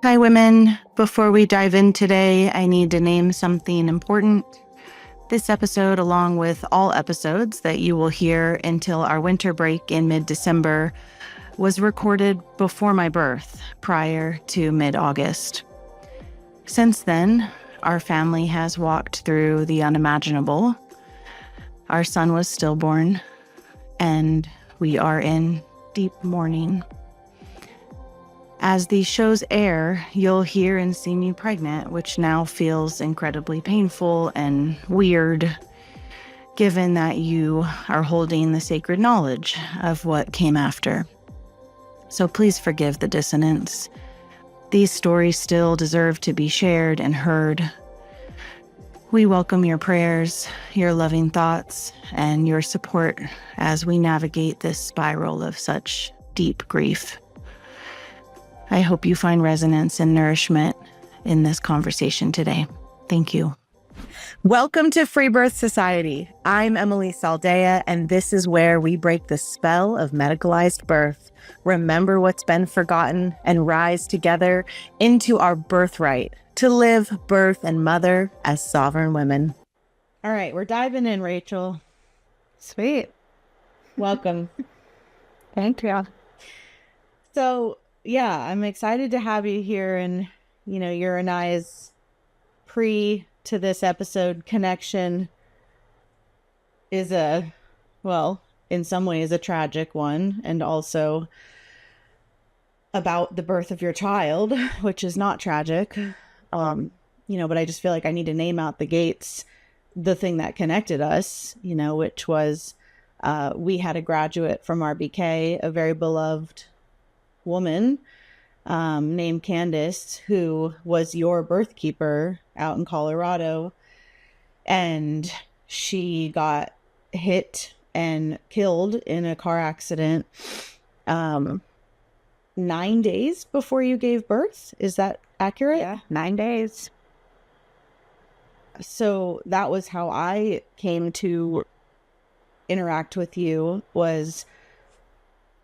Hi, women. Before we dive in today, I need to name something important. This episode, along with all episodes that you will hear until our winter break in mid-December, was recorded before my birth, prior to mid-August. Since then, our family has walked through the unimaginable. Our son was stillborn, and we are in deep mourning. As these shows air, you'll hear and see me pregnant, which now feels incredibly painful and weird, given that you are holding the sacred knowledge of what came after. So please forgive the dissonance. These stories still deserve to be shared and heard. We welcome your prayers, your loving thoughts, and your support as we navigate this spiral of such deep grief. I hope you find resonance and nourishment in this conversation today. Thank you. Welcome to Freebirth Society. I'm Emilee Saldea, and this is where we break the spell of medicalized birth, remember what's been forgotten, and rise together into our birthright to live, birth, and mother as sovereign women. All right, we're diving in, Rachel. Sweet. Welcome. Thank you. So, yeah, I'm excited to have you here, and, your and I's pre to this episode connection is in some ways a tragic one, and also about the birth of your child, which is not tragic. But I just feel like I need to name out the gates, the thing that connected us, which was we had a graduate from RBK, a very beloved woman named Candace, who was your birth keeper out in Colorado, and she got hit and killed in a car accident 9 days before you gave birth. Is that accurate? Yeah, 9 days. So that was how I came to interact with you, was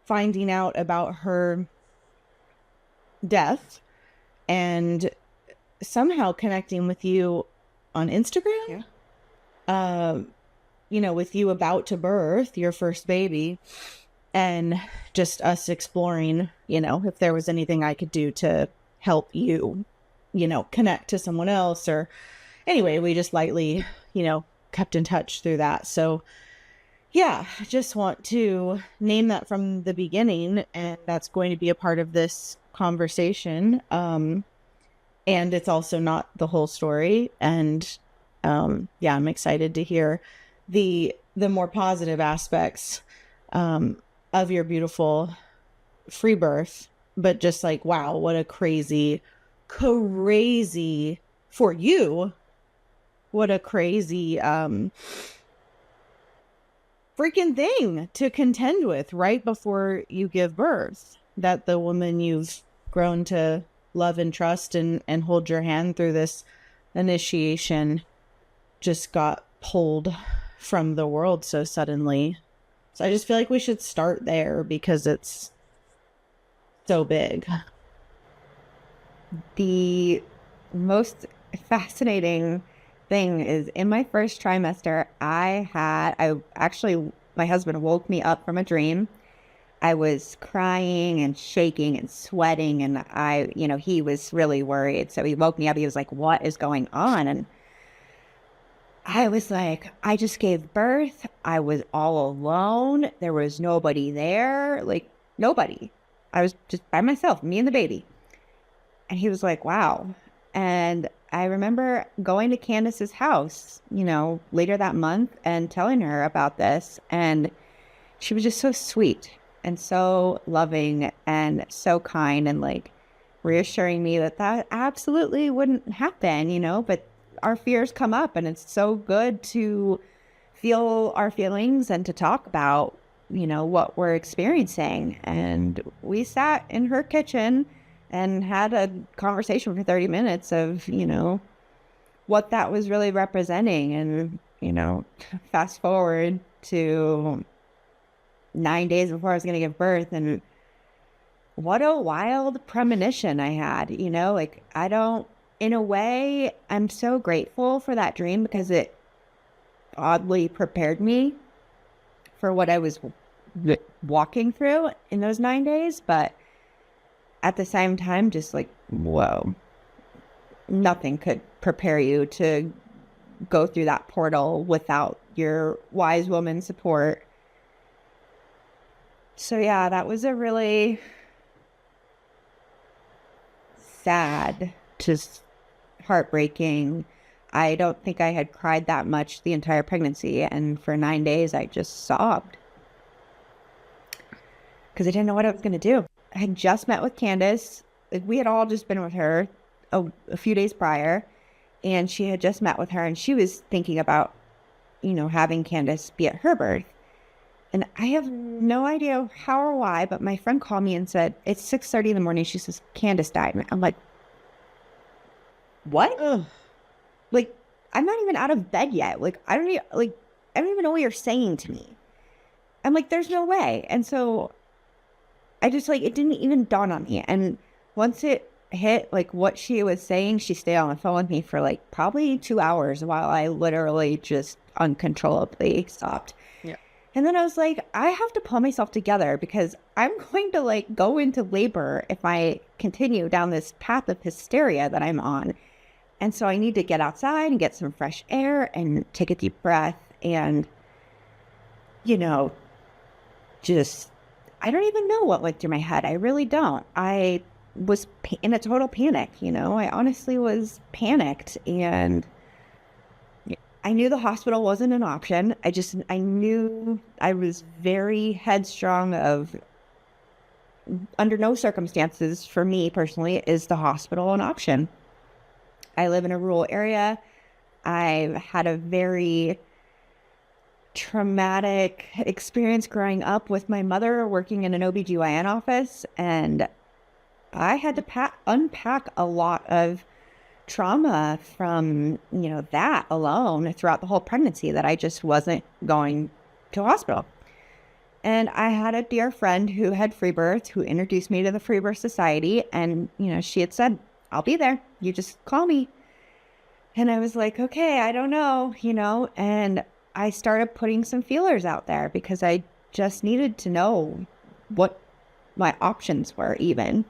finding out about her death and somehow connecting with you on Instagram. Yeah. With you about to birth your first baby, and just us exploring, if there was anything I could do to help you, connect to someone else. Or anyway, we just lightly, kept in touch through that. So yeah, I just want to name that from the beginning, and that's going to be a part of this conversation. And it's also not the whole story. And I'm excited to hear the more positive aspects of your beautiful free birth. But just like, wow, what a crazy for you. What a crazy freaking thing to contend with right before you give birth, that the woman you've grown to love and trust and hold your hand through this initiation just got pulled from the world so suddenly. So I just feel like we should start there because it's so big. The most fascinating thing is, in my first trimester, my husband woke me up from a dream. I was crying and shaking and sweating, and he was really worried. So he woke me up. He was like, "What is going on?" And I was like, "I just gave birth. I was all alone. There was nobody there, like nobody. I was just by myself, me and the baby." And he was like, "Wow." And I remember going to Candace's house, later that month and telling her about this. And she was just so sweet and so loving and so kind, and like reassuring me that absolutely wouldn't happen, but our fears come up, and it's so good to feel our feelings and to talk about, what we're experiencing. And we sat in her kitchen and had a conversation for 30 minutes of, what that was really representing. And, fast forward to 9 days before I was going to give birth, and what a wild premonition I had, like in a way, I'm so grateful for that dream because it oddly prepared me for what I was walking through in those 9 days. But at the same time, just like, whoa, nothing could prepare you to go through that portal without your wise woman support. So yeah, that was a really sad, just heartbreaking. I don't think I had cried that much the entire pregnancy. And for 9 days, I just sobbed because I didn't know what I was going to do. I had just met with Candace. Like, we had all just been with her a few days prior, and she had just met with her, and she was thinking about, having Candace be at her birth. And I have no idea how or why, but my friend called me and said, it's 6:30 in the morning. She says, Candace died. And I'm like, what? Ugh. Like, I'm not even out of bed yet. Like, I don't even know what you're saying to me. I'm like, there's no way. And so I just it didn't even dawn on me. And once it hit what she was saying, she stayed on the phone with me for probably 2 hours while I literally just uncontrollably stopped. Yeah. And then I was like, I have to pull myself together because I'm going to go into labor if I continue down this path of hysteria that I'm on. And so I need to get outside and get some fresh air and take a deep breath and, just, I don't even know what went through my head. I really don't. I was in a total panic, I honestly was panicked, and I knew the hospital wasn't an option. I knew I was very headstrong of, under no circumstances for me personally is the hospital an option. I live in a rural area. I've had a very traumatic experience growing up with my mother working in an OBGYN office, and I had to unpack a lot of trauma from, that alone throughout the whole pregnancy, that I just wasn't going to a hospital. And I had a dear friend who had Freebirth, who introduced me to the Freebirth Society. And, she had said, I'll be there. You just call me. And I was like, okay, I don't know, and I started putting some feelers out there because I just needed to know what my options were even.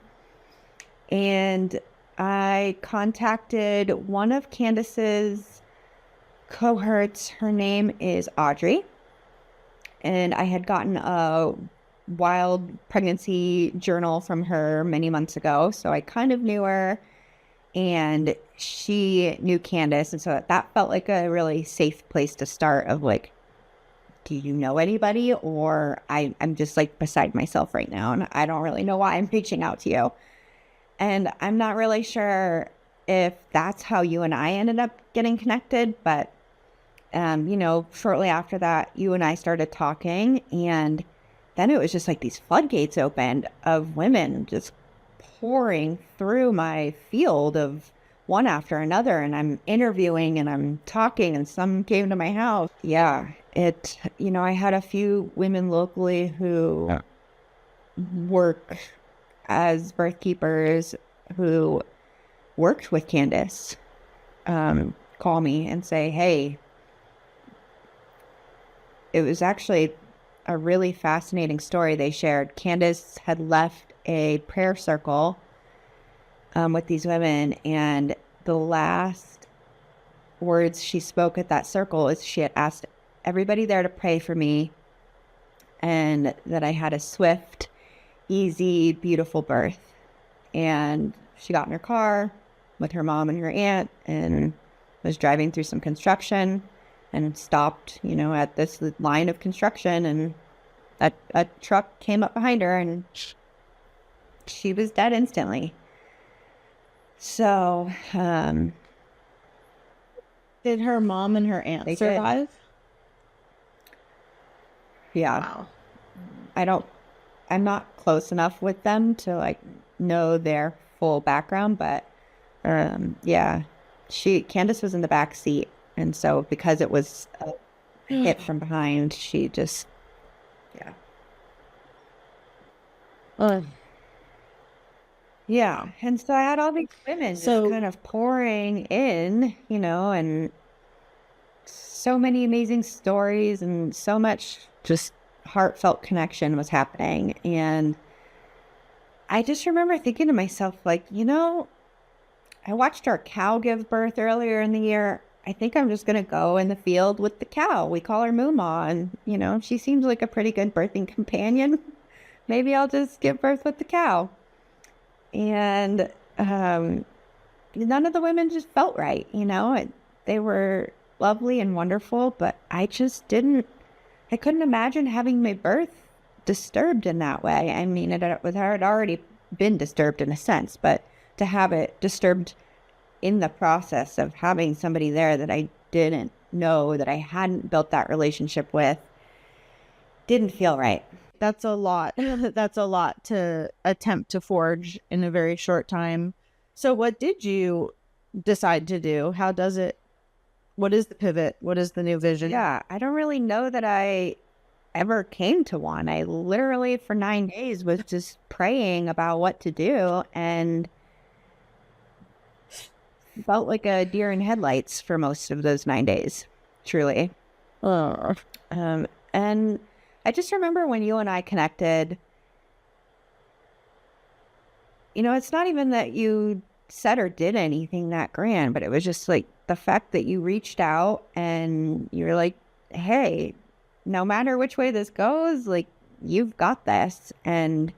And I contacted one of Candace's cohorts. Her name is Audrey. And I had gotten a wild pregnancy journal from her many months ago. So I kind of knew her, and she knew Candace. And so that felt like a really safe place to start of do you know anybody? Or I'm just beside myself right now, and I don't really know why I'm reaching out to you. And I'm not really sure if that's how you and I ended up getting connected, but, shortly after that, you and I started talking, and then it was just these floodgates opened of women just pouring through my field of one after another. And I'm interviewing and I'm talking, and some came to my house. Yeah, I had a few women locally who work as birth keepers who worked with Candace call me and say, hey, it was actually a really fascinating story they shared. Candace had left a prayer circle with these women, and the last words she spoke at that circle is she had asked everybody there to pray for me, and that I had a swift, easy, beautiful birth. And she got in her car with her mom and her aunt and was driving through some construction and stopped, at this line of construction, and a truck came up behind her and she was dead instantly. So, did her mom and her aunt survive? Yeah. Wow. I'm not close enough with them to know their full background, but yeah, Candace was in the back seat, and so because it was a hit from behind, she just, yeah. Yeah. And so I had all these women just So, kind of pouring in, and so many amazing stories and so much just heartfelt connection was happening. And I just remember thinking to myself, like, I watched our cow give birth earlier in the year. I think I'm just going to go in the field with the cow. We call her Mooma, and, she seems like a pretty good birthing companion. Maybe I'll just give birth with the cow. And none of the women just felt right, they were lovely and wonderful, but I couldn't imagine having my birth disturbed in that way. I mean, it had already been disturbed in a sense, but to have it disturbed in the process of having somebody there that I didn't know, that I hadn't built that relationship with, didn't feel right. that's a lot. That's a lot to attempt to forge in a very short time. So, what did you decide to do? What is the pivot? What is the new vision? Yeah, I don't really know that I ever came to one. I literally for 9 days was just praying about what to do and felt like a deer in headlights for most of those 9 days, truly. Oh. And I just remember when you and I connected, it's not even that you said or did anything that grand, but it was just like the fact that you reached out and you're like, hey, no matter which way this goes, like, you've got this. And,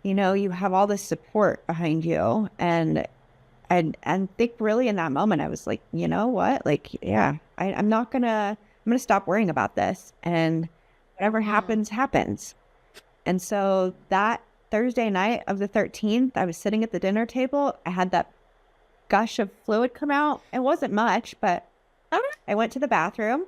you have all this support behind you. And think really in that moment, I was like, you know what? Like, yeah, I'm going to stop worrying about this. And whatever happens, happens. And so that Thursday night of the 13th, I was sitting at the dinner table. I had that gush of fluid come out. It wasn't much, but I went to the bathroom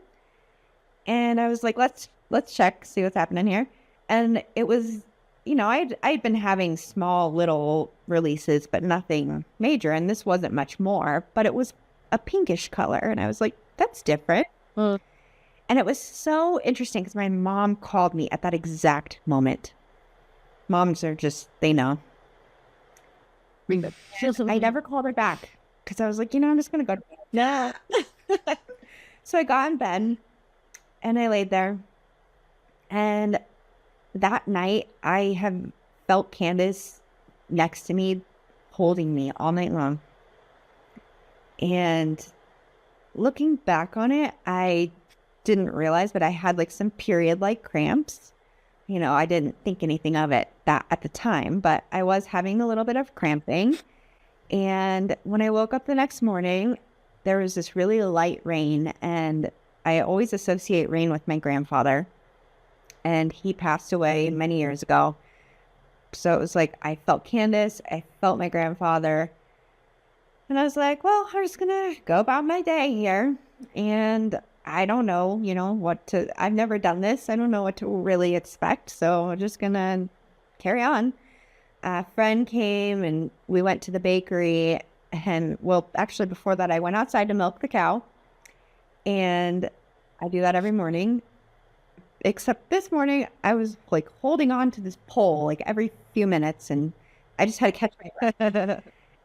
and I was like, let's check, see what's happening here. And it was, I'd been having small little releases, but nothing major. And this wasn't much more, but it was a pinkish color. And I was like, that's different. Mm. And it was so interesting because my mom called me at that exact moment. Moms are just, they know. I never called her back because I was like, I'm just going to go to bed. Nah. So I got in bed and I laid there. And that night, I have felt Candace next to me, holding me all night long. And looking back on it, I didn't realize, but I had like some period-like cramps. I didn't think anything of it that at the time, but I was having a little bit of cramping. And when I woke up the next morning, there was this really light rain, and I always associate rain with my grandfather. And he passed away many years ago. So it was like, I felt Candace, I felt my grandfather. And I was like, well, I'm just going to go about my day here. And I don't know, I've never done this. I don't know what to really expect. So I'm just going to carry on. A friend came and we went to the bakery. And well, actually before that, I went outside to milk the cow. And I do that every morning. Except this morning, I was like holding on to this pole like every few minutes, and I just had to catch my breath.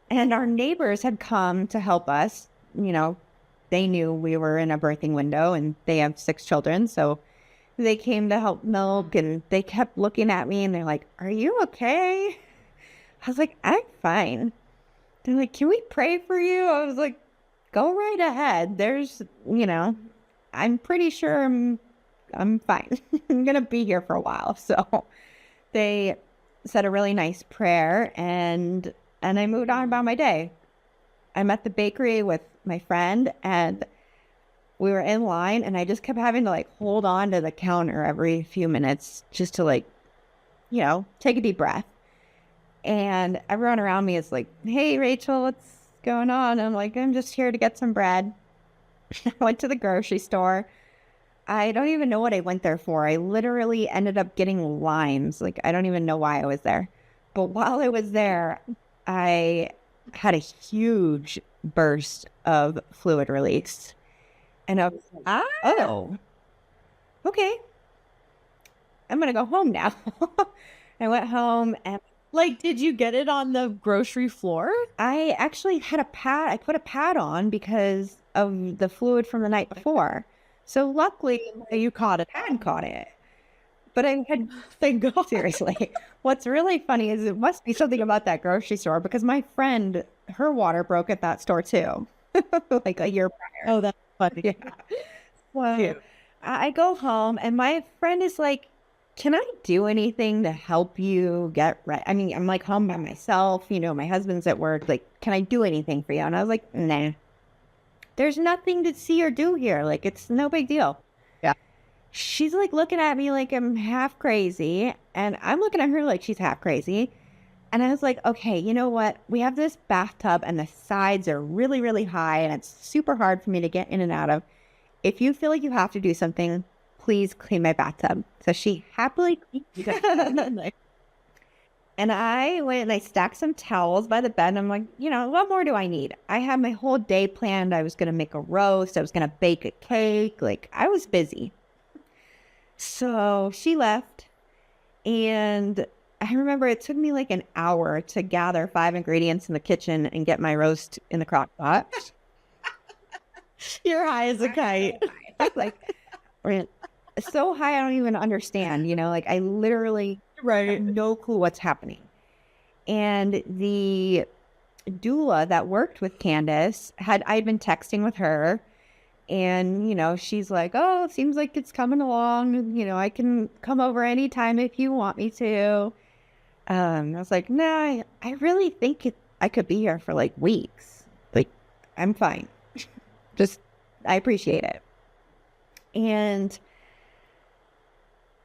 And our neighbors had come to help us. They knew we were in a birthing window, and they have 6 children. So they came to help milk, and they kept looking at me, and they're like, "Are you okay?" I was like, "I'm fine." They're like, "Can we pray for you?" I was like, "Go right ahead. There's, I'm pretty sure I'm fine. I'm going to be here for a while." So they said a really nice prayer and I moved on about my day. I'm at the bakery with my friend and we were in line and I just kept having to like hold on to the counter every few minutes just to like, take a deep breath. And everyone around me is like, "Hey, Rachel, what's going on?" I'm like, "I'm just here to get some bread." I went to the grocery store. I don't even know what I went there for. I literally ended up getting limes. Like, I don't even know why I was there. But while I was there, I had a huge burst of fluid release. And I was like, oh, okay. I'm going to go home now. I went home and Like, did you get it on the grocery floor? I actually had a pad. I put a pad on because of the fluid from the night before. So luckily, my You caught it. pad caught it. But I had, Thank God. seriously, what's really funny is it must be something about that grocery store because my friend, her water broke at that store too, like a year prior. Oh, that's funny. Yeah. Well, Cute. I go home and my friend is like, can I do anything to help you get ready? I mean, I'm like home by myself, my husband's at work. Like, can I do anything for you? And I was like, nah, there's nothing to see or do here. Like, it's no big deal. Yeah. She's like looking at me like I'm half crazy. And I'm looking at her like she's half crazy. And I was like, okay, you know what? We have this bathtub and the sides are really, really high and it's super hard for me to get in and out of. If you feel like you have to do something, please clean my bathtub. So she happily cleaned. And I went and I stacked some towels by the bed. And I'm like, what more do I need? I had my whole day planned. I was going to make a roast. I was going to bake a cake. Like, I was busy. So she left. And I remember it took me like an hour to gather 5 ingredients in the kitchen and get my roast in the crock pot. You're high as a kite. Like, so high I don't even understand, like I literally have Right. no clue what's happening. And the doula that worked with Candace I'd been texting with her and she's like, oh, it seems like it's coming along, I can come over anytime if you want me to. I was like, nah, I really think I could be here for like weeks. Like, I'm fine. Just, I appreciate it. And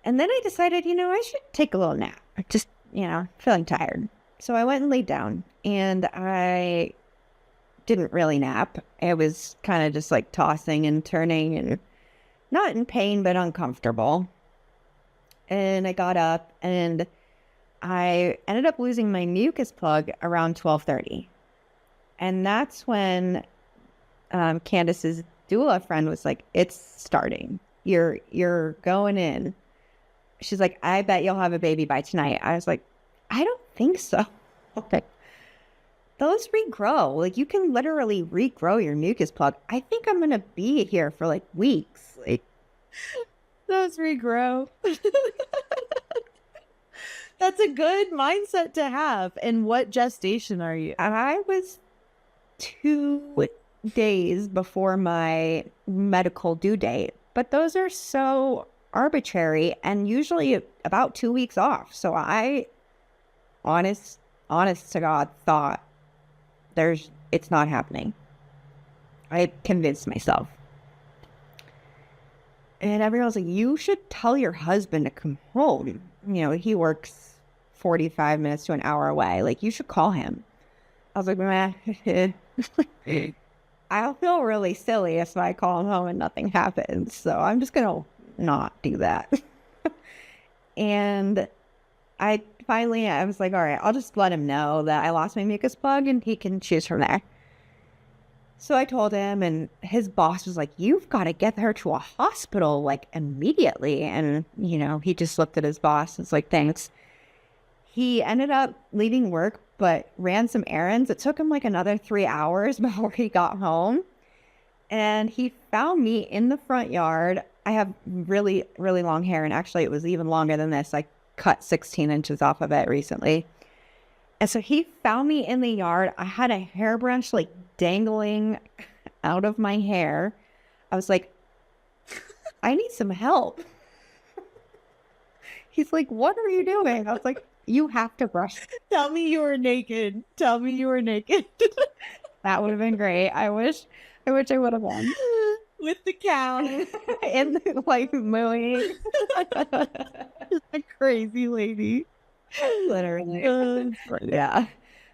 then I decided, I should take a little nap. Just, feeling tired. So I went and laid down and I didn't really nap. I was kind of just like tossing and turning and not in pain, but uncomfortable. And I got up and I ended up losing my mucus plug around 12:30. And that's when Candace's doula friend was like, it's starting. You're going in. She's like, I bet you'll have a baby by tonight. I was like, I don't think so. Okay. Those regrow. Like, you can literally regrow your mucus plug. I think I'm going to be here for like weeks. Like, Those regrow. That's a good mindset to have. And what gestation are you? I was 2 days before my medical due date, but those are so arbitrary and usually about 2 weeks off. So I, honest to God, thought it's not happening. I convinced myself. And everyone was like, you should tell your husband to come home. He works 45 minutes to an hour away. Like, you should call him. I was like, meh. I'll feel really silly if I call him home and nothing happens. So I'm just going to not do that. And I was like, all right, I'll just let him know that I lost my mucus plug and he can choose from there. So I told him and his boss was like, you've got to get her to a hospital like immediately. And, he just looked at his boss and was like, thanks. He ended up leaving work, but ran some errands. It took him like another 3 hours before he got home. And he found me in the front yard. I have really, really long hair. And actually, it was even longer than this. I cut 16 inches off of it recently. And so he found me in the yard. I had a hairbrush like dangling out of my hair. I was like, I need some help. He's like, what are you doing? I was like, you have to brush. Tell me you were naked. Tell me you were naked. That would have been great. I wish I would have won. With the cow. And like mooing. A crazy lady. Literally. Yeah.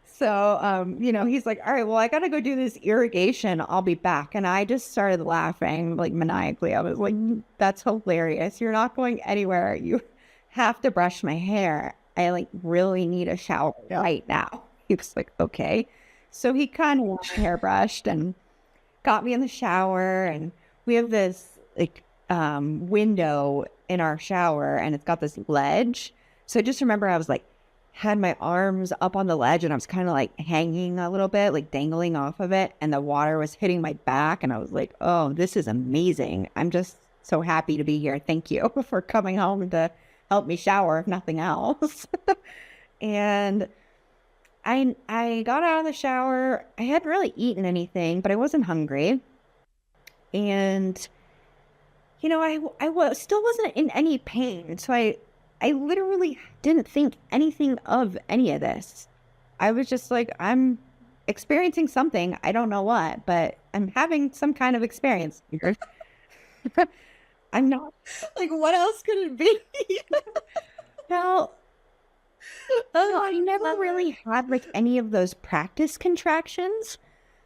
So, he's like, all right, well, I got to go do this irrigation. I'll be back. And I just started laughing like maniacally. I was like, that's hilarious. You're not going anywhere. You have to brush my hair. I like really need a shower right now. He was like, okay. So he kind of hairbrushed and got me in the shower. And we have this like window in our shower and it's got this ledge. So I just remember I was like, had my arms up on the ledge and I was kind of like hanging a little bit, like dangling off of it. And the water was hitting my back. And I was like, oh, this is amazing. I'm just so happy to be here. Thank you for coming home to help me shower, if nothing else. And I got out of the shower. I hadn't really eaten anything, but I wasn't hungry. And still wasn't in any pain. So I literally didn't think anything of any of this. I was just like, I'm experiencing something. I don't know what, but I'm having some kind of experience here. I'm not. Like, what else could it be? Well, I never really had like any of those practice contractions.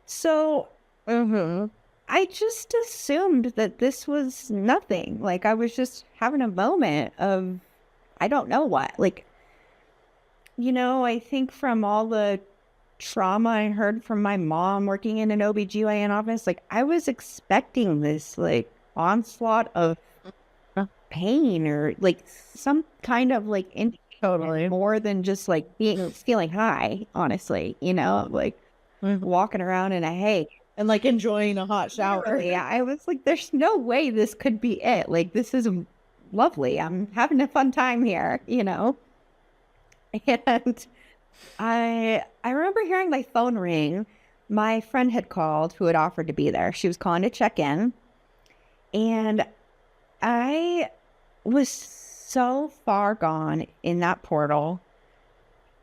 So I just assumed that this was nothing. Like I was just having a moment of, I don't know what. Like, I think from all the trauma I heard from my mom working in an OBGYN office, like I was expecting this like onslaught of pain or like some kind of like Totally. more than just like feeling high, honestly, like walking around in a hay. And like enjoying a hot shower. Yeah, I was like, there's no way this could be it. Like, this is lovely. I'm having a fun time here, And I remember hearing my phone ring. My friend had called who had offered to be there. She was calling to check in. And I was so far gone in that portal.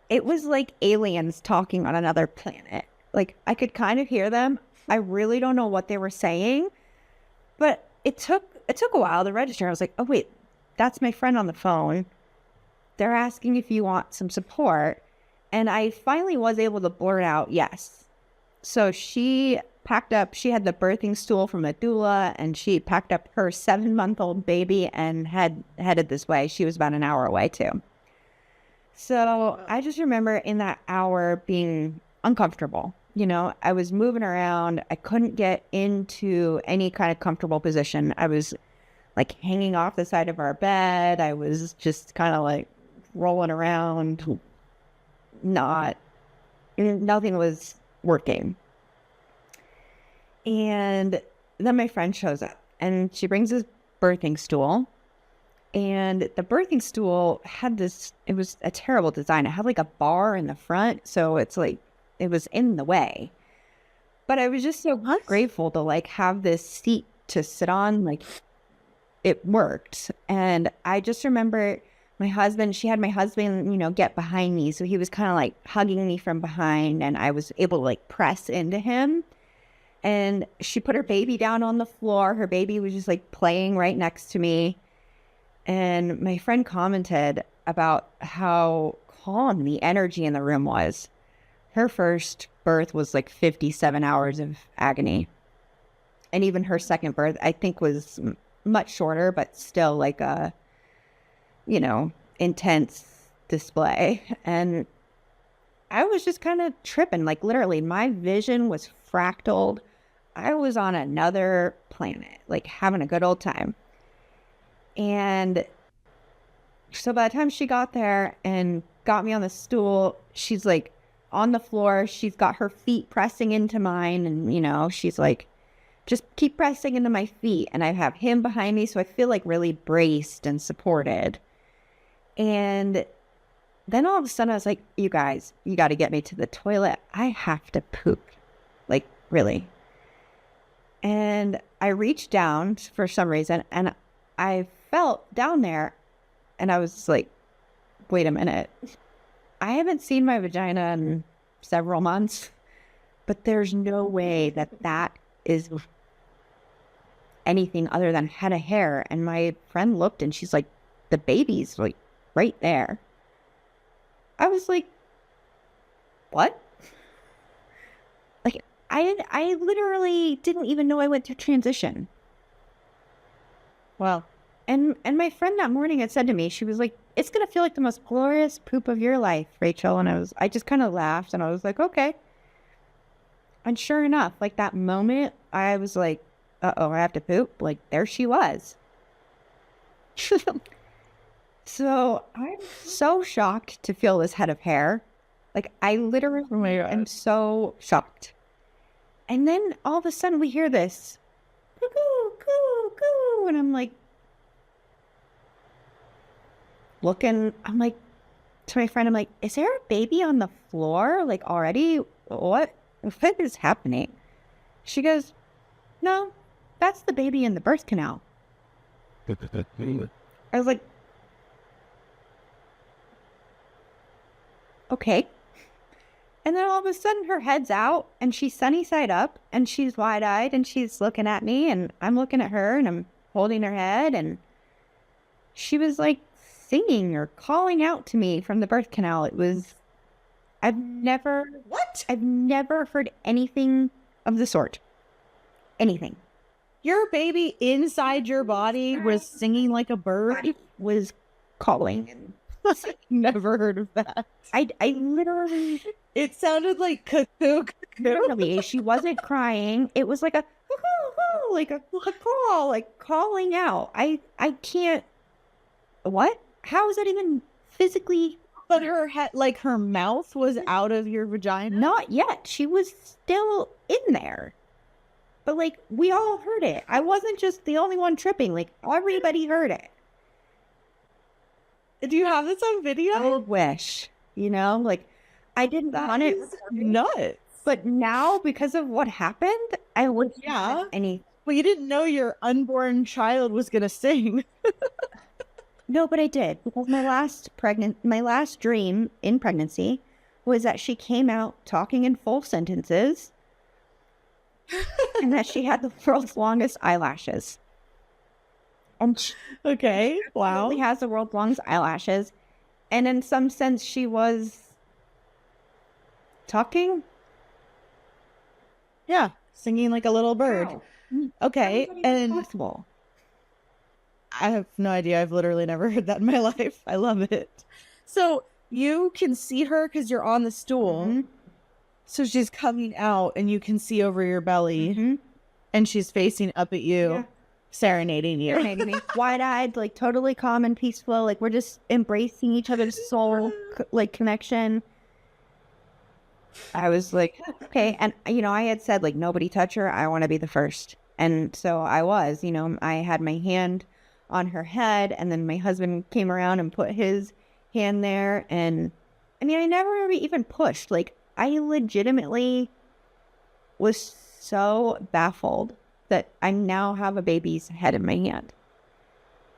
It was like aliens talking on another planet. Like, I could kind of hear them. I really don't know what they were saying, but it took a while to register. I was like, oh wait, that's my friend on the phone. They're asking if you want some support. And I finally was able to blurt out yes. So she packed up, she had the birthing stool from a doula, and she packed up her 7-month-old baby and headed this way. She was about an hour away too. So I just remember in that hour being uncomfortable. I was moving around. I couldn't get into any kind of comfortable position. I was like hanging off the side of our bed. I was just kind of like rolling around. Nothing was working. And then my friend shows up and she brings this birthing stool. And the birthing stool had it was a terrible design. It had like a bar in the front. So it's like, it was in the way. But I was just so grateful to like have this seat to sit on. Like it worked. And I just remember she had my husband, get behind me. So he was kind of like hugging me from behind and I was able to like press into him. And she put her baby down on the floor. Her baby was just like playing right next to me. And my friend commented about how calm the energy in the room was. Her first birth was like 57 hours of agony. And even her second birth, I think, was much shorter, but still like a, intense display. And I was just kind of tripping. Like literally, my vision was fractaled. I was on another planet, like having a good old time. And so by the time she got there and got me on the stool, she's like on the floor. She's got her feet pressing into mine. And, she's like, just keep pressing into my feet. And I have him behind me. So I feel like really braced and supported. And then all of a sudden I was like, you guys, you got to get me to the toilet. I have to poop. Like, really. And I reached down for some reason and I felt down there and I was like, wait a minute. I haven't seen my vagina in several months, but there's no way that is anything other than head of hair. And my friend looked and she's like, the baby's like right there. I was like, what? Like, I literally didn't even know I went through transition. Well, and my friend that morning had said to me, she was like, it's going to feel like the most glorious poop of your life, Rachel. And I just kind of laughed and I was like, okay. And sure enough, like that moment, I was like, uh-oh, I have to poop. Like there she was. So I'm so shocked to feel this head of hair. Like, I literally Oh my am God. so shocked. And then all of a sudden we hear this, cuckoo, coo, coo. And I'm like, looking, I'm like, to my friend, I'm like, is there a baby on the floor? Like, already? What is happening? She goes, no, that's the baby in the birth canal. I was like, okay. And then all of a sudden her head's out and she's sunny side up and she's wide eyed and she's looking at me and I'm looking at her and I'm holding her head. And she was like singing or calling out to me from the birth canal. It was, I've never heard anything of the sort. Anything. Your baby inside your body was singing like a bird? Was calling. Never heard of that. I literally, It sounded like cuckoo. literally, she wasn't crying. It was like a, like a call, like calling out. I can't, what? How is that even physically? But her head, like her mouth was out of your vagina? Not yet. She was still in there. But like, we all heard it. I wasn't just the only one tripping. Like, everybody heard it. Do you have this on video? I wish, like, I didn't want it. Nuts. But now, because of what happened, I would any. Well, you didn't know your unborn child was gonna sing. No, but I did, because my last dream in pregnancy was that she came out talking in full sentences, and that she had the world's longest eyelashes. And she Okay. Wow. has the world's longest eyelashes, and in some sense, she was talking. Yeah. Singing like a little bird. Wow. Okay. How is that even And possible? I have no idea. I've literally never heard that in my life. I love it. So you can see her because you're on the stool. Mhm. So she's coming out and you can see over your belly Mhm. and she's facing up at you, Yeah. serenading you. Serenading me, wide-eyed, like totally calm and peaceful. Like, we're just embracing each other's soul, like, connection. I was like, okay. And, I had said, like, nobody touch her. I want to be the first. And so I was, I had my hand on her head, and then my husband came around and put his hand there. And I mean, I never really even pushed. Like, I legitimately was so baffled that I now have a baby's head in my hand.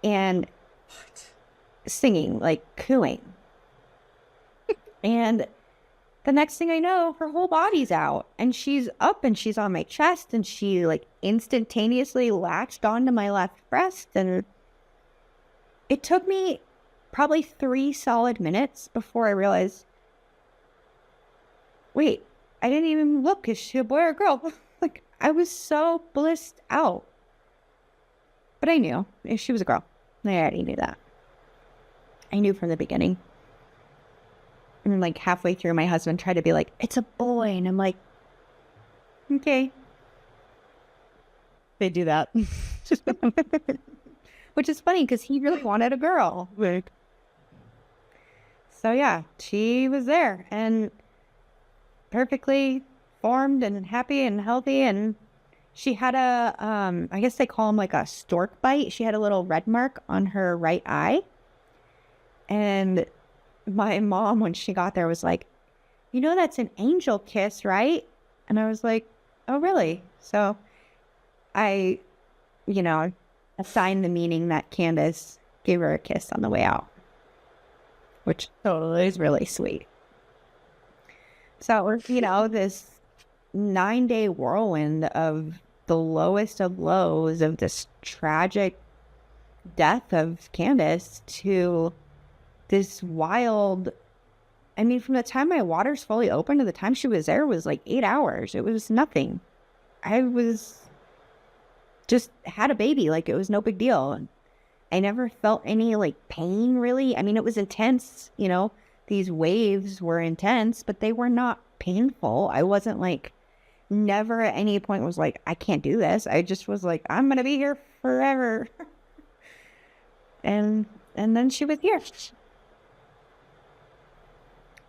And singing, like cooing. And the next thing I know, her whole body's out and she's up and she's on my chest and she like instantaneously latched onto my left breast. And it took me probably 3 solid minutes before I realized, wait, I didn't even look. Is she a boy or a girl? Like, I was so blissed out. But I knew if she was a girl. I already knew that. I knew from the beginning. And like halfway through, my husband tried to be like, it's a boy. And I'm like, okay. They do that. Which is funny because he really wanted a girl. So yeah, she was there and perfectly formed and happy and healthy. And she had a, I guess they call them like a stork bite. She had a little red mark on her right eye. And my mom, when she got there, was like, that's an angel kiss, right? And I was like, oh, really? So I, assigned the meaning that Candace gave her a kiss on the way out, which totally is really sweet. So it was, this 9-day whirlwind of the lowest of lows of this tragic death of Candace to this wild, I mean, from the time my waters fully opened to the time she was there was like 8 hours. It was nothing. I was just had a baby. Like, it was no big deal. And I never felt any like pain really. I mean, it was intense, these waves were intense, but they were not painful. I wasn't like, never at any point was like, I can't do this. I just was like, I'm going to be here forever. And And then she was here.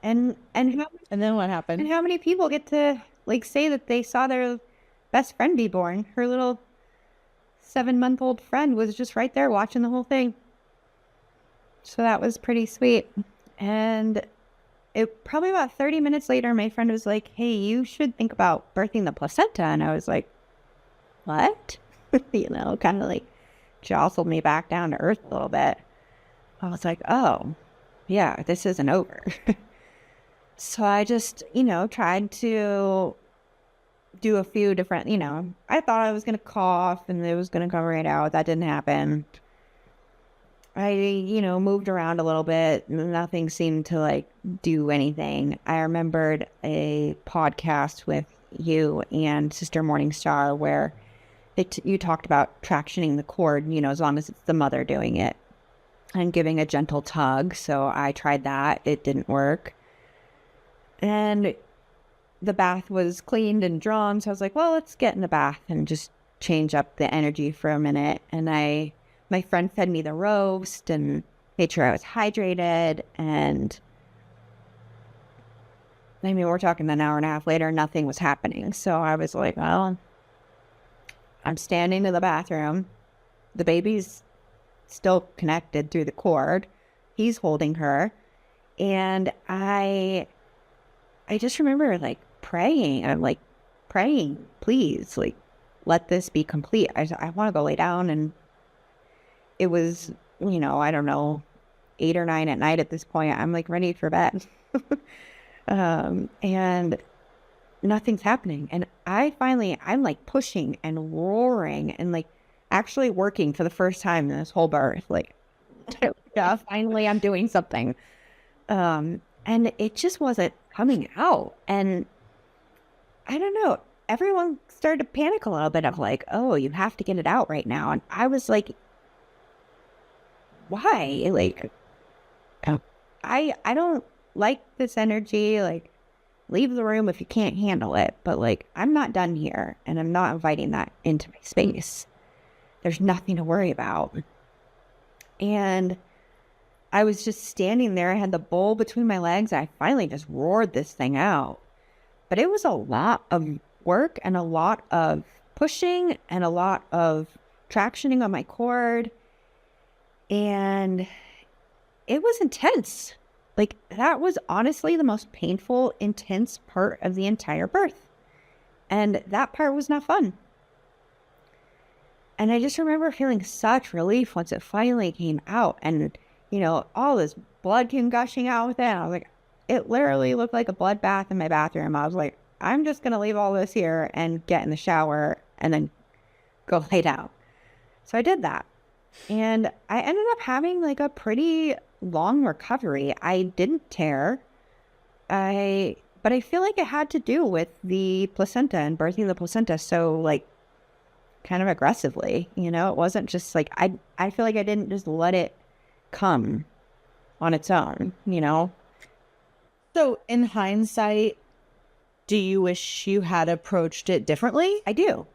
And then what happened? And how many people get to like say that they saw their best friend be born? Her little 7-month-old friend was just right there watching the whole thing. So that was pretty sweet. And it probably about 30 minutes later, my friend was like, hey, you should think about birthing the placenta. And I was like, what? Kind of like jostled me back down to earth a little bit. I was like, oh, yeah, this isn't over. So I just, tried to do a few different, I thought I was going to cough and it was going to come right out. That didn't happen. I, moved around a little bit. Nothing seemed to like do anything. I remembered a podcast with you and Sister Morningstar where you talked about tractioning the cord, as long as it's the mother doing it and giving a gentle tug. So I tried that. It didn't work. And the bath was cleaned and drawn. So I was like, well, let's get in the bath and just change up the energy for a minute. And my friend fed me the roast and made sure I was hydrated. And I mean, we're talking an hour and a half later, nothing was happening. So I was like, well, I'm standing in the bathroom. The baby's still connected through the cord. He's holding her. And I just remember like praying. I'm like, praying, please, like, let this be complete. I want to go lay down. And it was, I don't know, 8 or 9 at night at this point. I'm like ready for bed. And nothing's happening. And I'm like pushing and roaring and like actually working for the first time in this whole birth. Like, yeah, finally I'm doing something. And it just wasn't coming out. And I don't know, everyone started to panic a little bit of like, oh, you have to get it out right now. And I was like, why? Like, I don't like this energy. Like, leave the room if you can't handle it. But like, I'm not done here. And I'm not inviting that into my space. There's nothing to worry about. And I was just standing there. I had the bowl between my legs. I finally just roared this thing out. But it was a lot of work and a lot of pushing and a lot of tractioning on my cord. And it was intense. Like, that was honestly the most painful, intense part of the entire birth. And that part was not fun. And I just remember feeling such relief once it finally came out. And all this blood came gushing out with it. And I was like, it literally looked like a bloodbath in my bathroom. I was like, I'm just going to leave all this here and get in the shower and then go lay down. So I did that. And I ended up having like a pretty long recovery. I didn't tear. But I feel like it had to do with the placenta and birthing the placenta. So like kind of aggressively, it wasn't just like, I feel like I didn't just let it come on its own. So in hindsight, do you wish you had approached it differently? I do.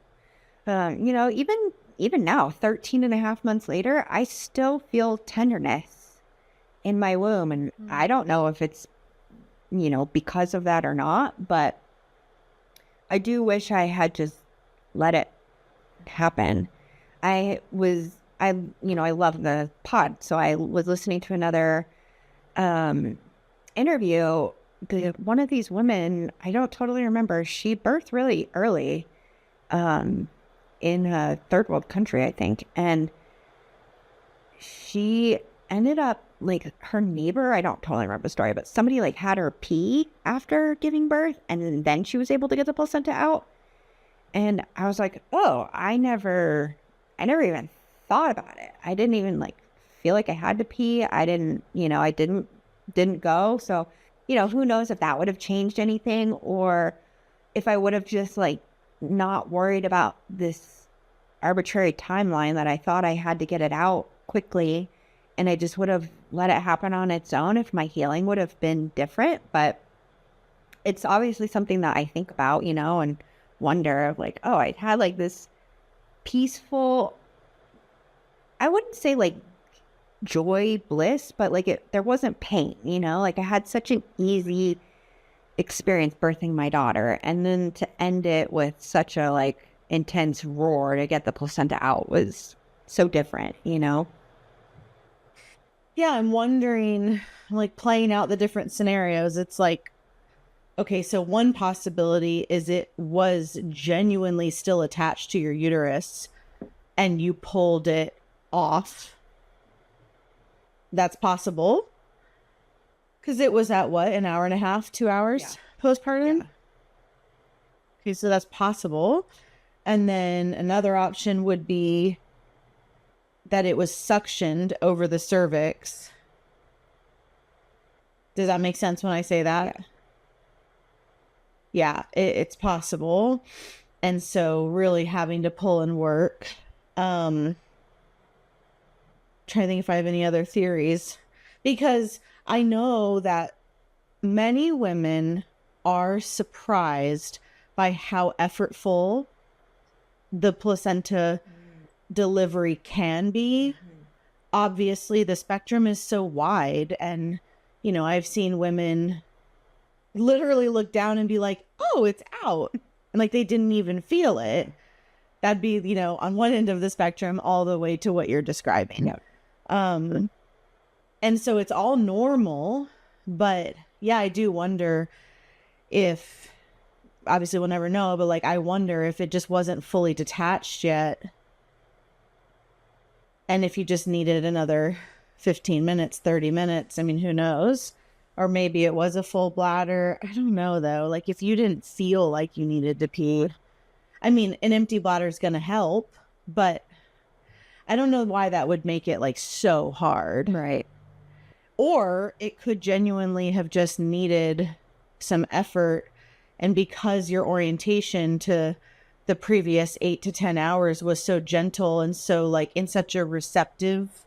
Even now, 13 and a half months later, I still feel tenderness in my womb. And I don't know if it's, because of that or not, but I do wish I had just let it happen. I love the pod. So I was listening to another interview. One of these women, I don't totally remember, she birthed really early in a third world country, I think. And she ended up, like, her neighbor, I don't totally remember the story, but somebody like had her pee after giving birth, and then she was able to get the placenta out. And I was like, oh, I never even thought about it. I didn't even like feel like I had to pee. I didn't go. So, who knows if that would have changed anything, or if I would have just like not worried about this arbitrary timeline that I thought I had to get it out quickly, and I just would have let it happen on its own, if my healing would have been different. But it's obviously something that I think about, and wonder like, oh, I had like this peaceful, I wouldn't say like joy, bliss, but like there wasn't pain, you know, like I had such an easy experience birthing my daughter, and then to end it with such a like intense roar to get the placenta out was so different, you know? Yeah, I'm wondering, like, playing out the different scenarios. It's like, okay, so one possibility is it was genuinely still attached to your uterus and you pulled it off. That's possible. Because it was at what, an hour and a half, 2 hours postpartum? Yeah. Okay, so that's possible. And then another option would be that it was suctioned over the cervix. Does that make sense when I say that? Yeah, it's possible. And so really having to pull and work. Trying to think if I have any other theories. Because I know that many women are surprised by how effortful the placenta delivery can be. Obviously, the spectrum is so wide, and, you know, I've seen women literally look down and be like, oh, it's out. And like they didn't even feel it. That'd be, you know, on one end of the spectrum all the way to what you're describing. Yeah. And so it's all normal, but yeah, I do wonder if, obviously we'll never know, but like I wonder if it just wasn't fully detached yet. And if you just needed another 15 minutes, 30 minutes, I mean, who knows? Or maybe it was a full bladder. I don't know though. Like if you didn't feel like you needed to pee, I mean, an empty bladder is going to help, but I don't know why that would make it like so hard. Right. Or it could genuinely have just needed some effort. And because your orientation to the previous 8 to 10 hours was so gentle and so like in such a receptive,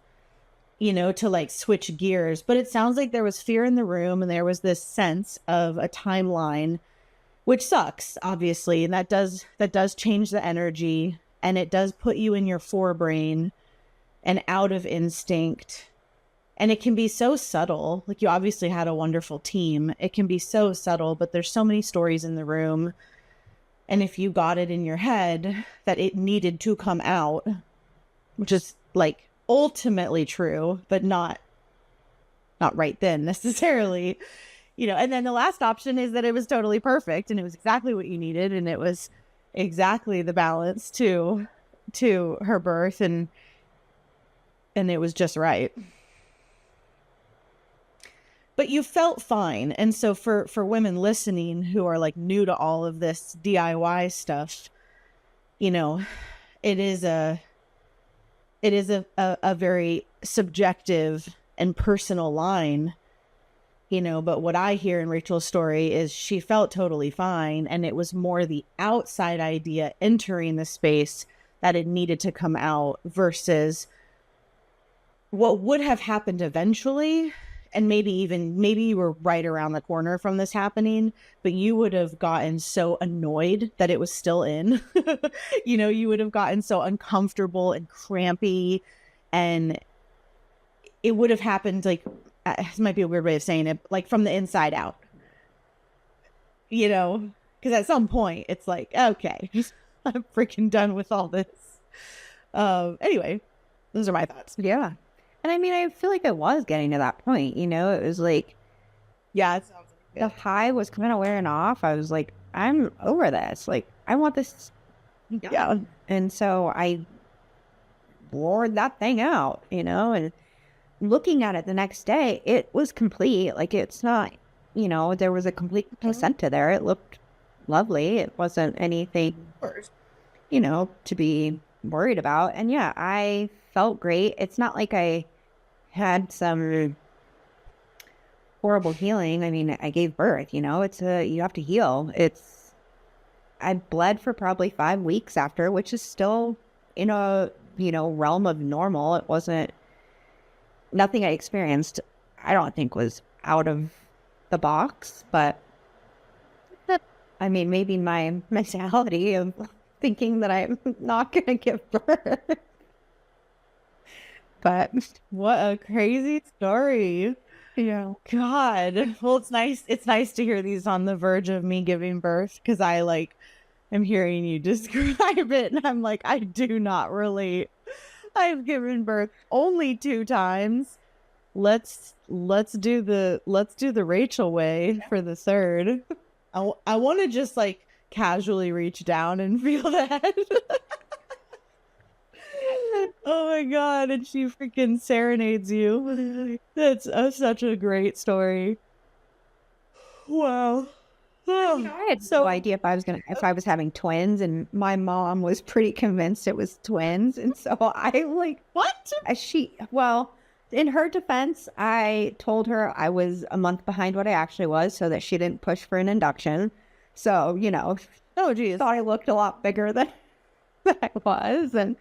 you know, to like switch gears. But it sounds like there was fear in the room and there was this sense of a timeline, which sucks, obviously. And that does change the energy, and it does put you in your forebrain and out of instinct. And it can be so subtle. Like you obviously had a wonderful team. It can be so subtle, but there's so many stories in the room. And if you got it in your head that it needed to come out, which is like ultimately true, but not right then necessarily, you know. And then the last option is that it was totally perfect and it was exactly what you needed, and it was exactly the balance to her birth, and it was just right. But you felt fine. And so for women listening who are like new to all of this DIY stuff, you know, it is a very subjective and personal line, you know. But what I hear in Rachel's story is she felt totally fine, and it was more the outside idea entering the space that it needed to come out versus what would have happened eventually. And maybe you were right around the corner from this happening, but you would have gotten so annoyed that it was still in. You know, you would have gotten so uncomfortable and crampy, and it would have happened like, this might be a weird way of saying it, like from the inside out. You know, because at some point it's like, okay, I'm freaking done with all this. Anyway, those are my thoughts. Yeah. And I mean, I feel like it was getting to that point, you know, it was like, yeah, it sounds like the high was kind of wearing off. I was like, I'm over this. Like, I want this. Yeah. And so I roared that thing out, you know, and looking at it the next day, it was complete. Like, it's not, you know, there was a complete placenta there. It looked lovely. It wasn't anything, you know, to be worried about. And yeah, I felt great. It's not like I had some horrible healing. I mean, I gave birth, you know, you have to heal. I bled for probably 5 weeks after, which is still in a, you know, realm of normal. It wasn't, nothing I experienced, I don't think was out of the box, but I mean, maybe my mentality of thinking that I'm not going to give birth But What a crazy story. yeah. God. Well, it's nice to hear these on the verge of me giving birth, because I like am hearing you describe it and I'm like, I do not relate. I've given birth only 2 times. Let's do the Rachel way for the third. I want to just like casually reach down and feel that. Oh my God. And she freaking serenades you. That's such a great story. Wow. I had no idea if I was having twins, and my mom was pretty convinced it was twins. And so I like, What? well, in her defense, I told her I was a month behind what I actually was so that she didn't push for an induction. So, Oh, geez. thought I looked a lot bigger than, than I was. And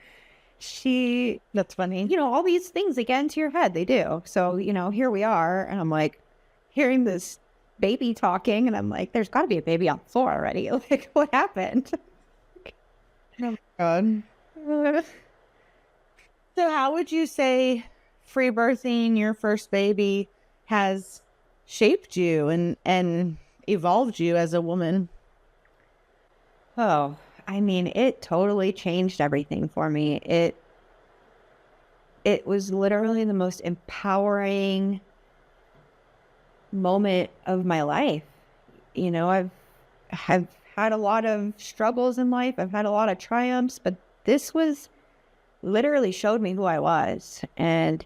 she, That's funny. all these things, they get into your head. They do. So, here we are. And I'm like hearing this baby talking, and I'm like, there's got to be a baby on the floor already. Like, what happened? Oh my God. So how would you say free birthing your first baby has shaped you and evolved you as a woman? Oh, I mean, it totally changed everything for me. It was literally the most empowering moment of my life. I've had a lot of struggles in life. I've had a lot of triumphs, but this was literally showed me who I was. And,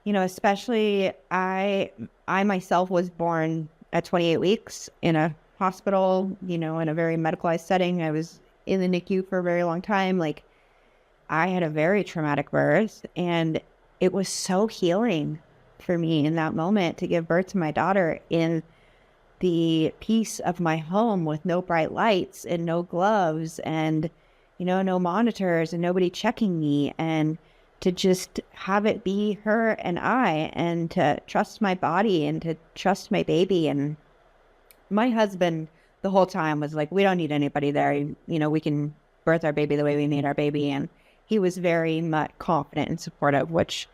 especially I myself was born at 28 weeks in a hospital, in a very medicalized setting. I was in the NICU for a very long time. Like, I had a very traumatic birth, and it was so healing for me in that moment to give birth to my daughter in the peace of my home with no bright lights and no gloves and, no monitors and nobody checking me, and to just have it be her and I, and to trust my body and to trust my baby. And my husband the whole time was like, we don't need anybody there. We can birth our baby the way we made our baby. And he was very much confident and supportive, which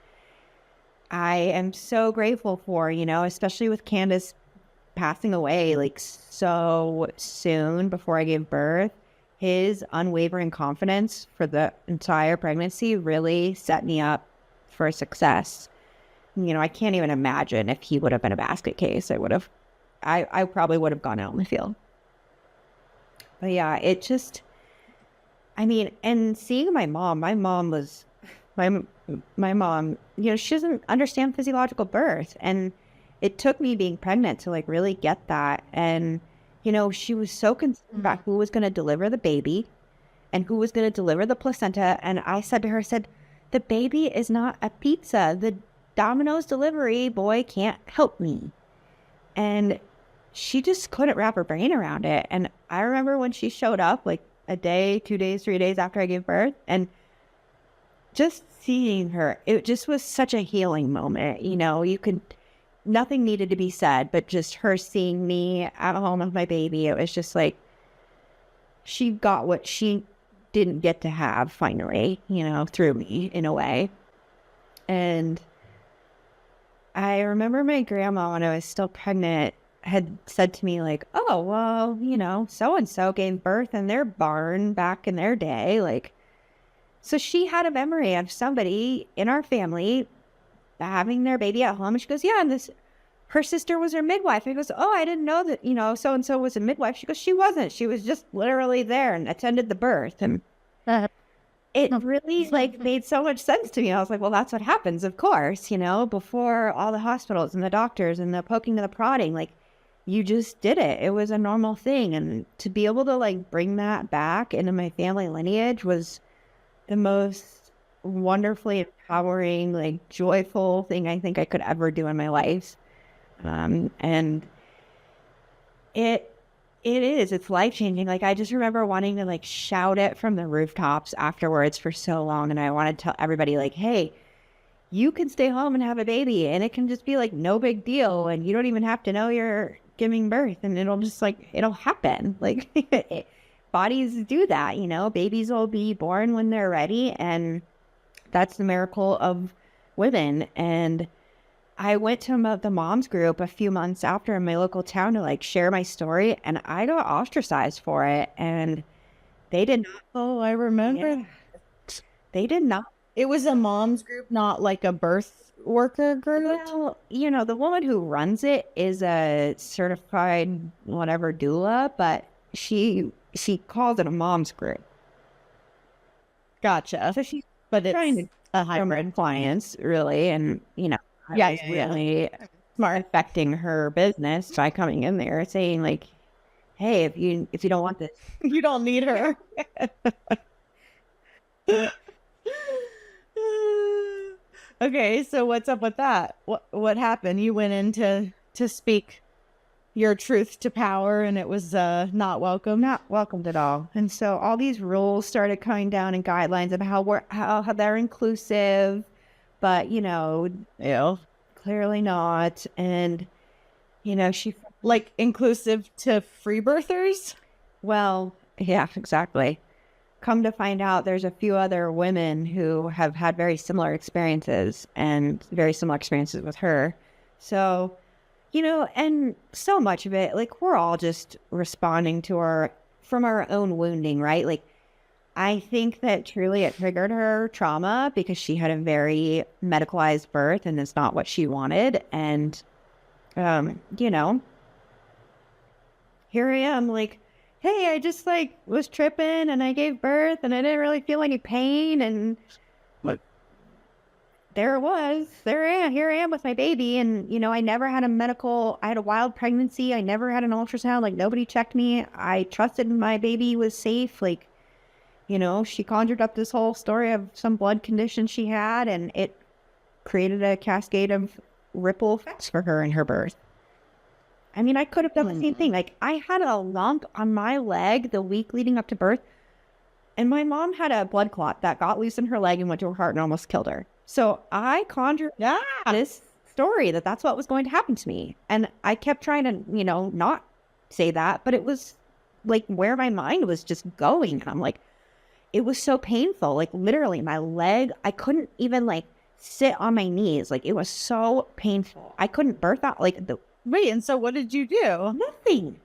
I am so grateful for, especially with Candace passing away like so soon before I gave birth. His unwavering confidence for the entire pregnancy really set me up for success. I can't even imagine if he would have been a basket case. I probably would have gone out in the field. But yeah, it just, and seeing my mom was, my mom, she doesn't understand physiological birth. And it took me being pregnant to like really get that. And, she was so concerned about who was going to deliver the baby and who was going to deliver the placenta. And I said to her, the baby is not a pizza. The Domino's delivery boy can't help me. And she just couldn't wrap her brain around it. And I remember when she showed up like a day, 2 days, 3 days after I gave birth, and just seeing her, it just was such a healing moment. Nothing needed to be said, but just her seeing me at home with my baby, it was just like, she got what she didn't get to have finally, through me in a way. And I remember my grandma, when I was still pregnant, had said to me like, oh, well, so-and-so gave birth in their barn back in their day. Like, so she had a memory of somebody in our family having their baby at home. And she goes, yeah, and her sister was her midwife. And he goes, oh, I didn't know that, so-and-so was a midwife. She goes, she wasn't. She was just literally there and attended the birth. And it really like made so much sense to me. I was like, well, that's what happens, of course, before all the hospitals and the doctors and the poking and the prodding, like you just did it. It was a normal thing. And to be able to like bring that back into my family lineage was the most wonderfully empowering, like joyful thing I think I could ever do in my life. And it's life-changing. Like, I just remember wanting to like shout it from the rooftops afterwards for so long. And I wanted to tell everybody like, hey, you can stay home and have a baby, and it can just be like no big deal. And you don't even have to know you're giving birth, and it'll happen. Like bodies do that, babies will be born when they're ready. And that's the miracle of women. And I went to the mom's group a few months after in my local town to like share my story, and I got ostracized for it. And they did not. Oh, I remember. Yeah, they did not. It was a mom's group, not like a birth worker group. Well, you know, the woman who runs it is a certified whatever doula, but she calls it a mom's group. Gotcha. So she's But it's trying to a hybrid. clients really, and you know, I Yeah, was yeah. really Smart. affecting her business by coming in there saying like, hey, if you don't want this, You don't need her. Okay, so what's up with that? What happened? You went in to speak your truth to power, and it was not welcome. not welcomed at all. And so all these rules started coming down and guidelines of how they're inclusive, but you know, Ew. clearly not. And you know, Like inclusive to free birthers? well, yeah, exactly. Come to find out, there's a few other women who have had very similar experiences and very similar experiences with her. So, you know, and so much of it, like we're all just responding to from our own wounding, right? Like I think that truly it triggered her trauma because she had a very medicalized birth and it's not what she wanted. And, you know, here I am like, hey, I just like was tripping and I gave birth and I didn't really feel any pain. And there it was, here I am with my baby. And, you know, I had a wild pregnancy. I never had an ultrasound. Like nobody checked me. I trusted my baby was safe. Like, you know, she conjured up this whole story of some blood condition she had, and it created a cascade of ripple effects for her in her birth. I mean, I could have done the same thing. Like, I had a lump on my leg the week leading up to birth, and my mom had a blood clot that got loose in her leg and went to her heart and almost killed her. So I conjured this story that's what was going to happen to me. And I kept trying to, you know, not say that, but it was like where my mind was just going. And I'm like, it was so painful. Like, literally, my leg, I couldn't even like sit on my knees. Like, it was so painful. I couldn't birth out. Like, Wait, and so what did you do? nothing.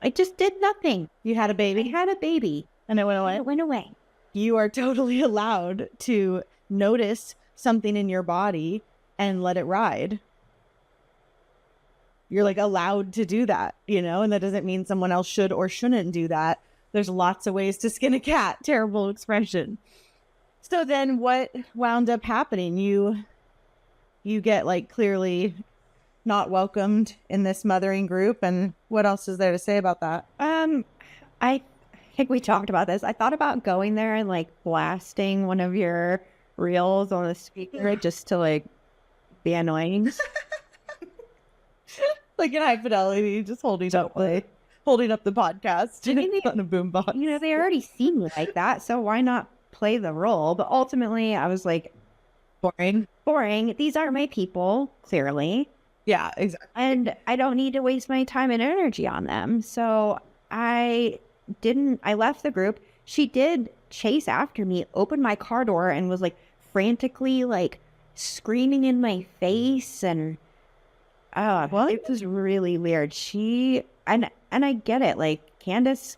I just did nothing. You had a I baby had a baby. and it went And away? it went away. You are totally allowed to notice something in your body and let it ride. You're like allowed to do that, you know, and that doesn't mean someone else should or shouldn't do that. There's lots of ways to skin a cat. Terrible expression. So then what wound up happening? You get like clearly not welcomed in this mothering group. And what else is there to say about that? I think we talked about this. I thought about going there and like blasting one of your reels on the speaker just to like be annoying. Like in High Fidelity, just holding up the podcast I mean, on a boombox. You know, they already see me like that, so why not play the role? But ultimately, I was like, boring. These aren't my people, clearly. Yeah, exactly. And I don't need to waste my time and energy on them. So I left the group. She did chase after me, opened my car door, and was like frantically like screaming in my face. And it was really weird. And I get it. Like, Candace,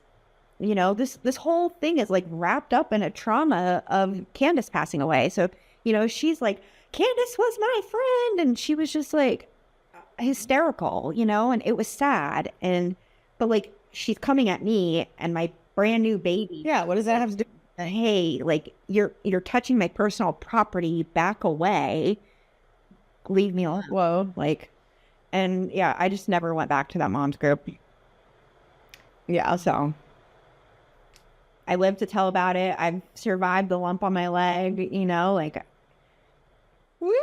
you know, this whole thing is like wrapped up in a trauma of Candace passing away. So, you know, she's like, Candace was my friend. And she was just like hysterical, you know, and it was sad. But like, she's coming at me and my brand new baby. Yeah, what does that have to do? Hey, like, you're touching my personal property, back away. Leave me alone. Whoa. Like, and yeah, I just never went back to that mom's group. Yeah, so I lived to tell about it. I've survived the lump on my leg, you know, like, woo,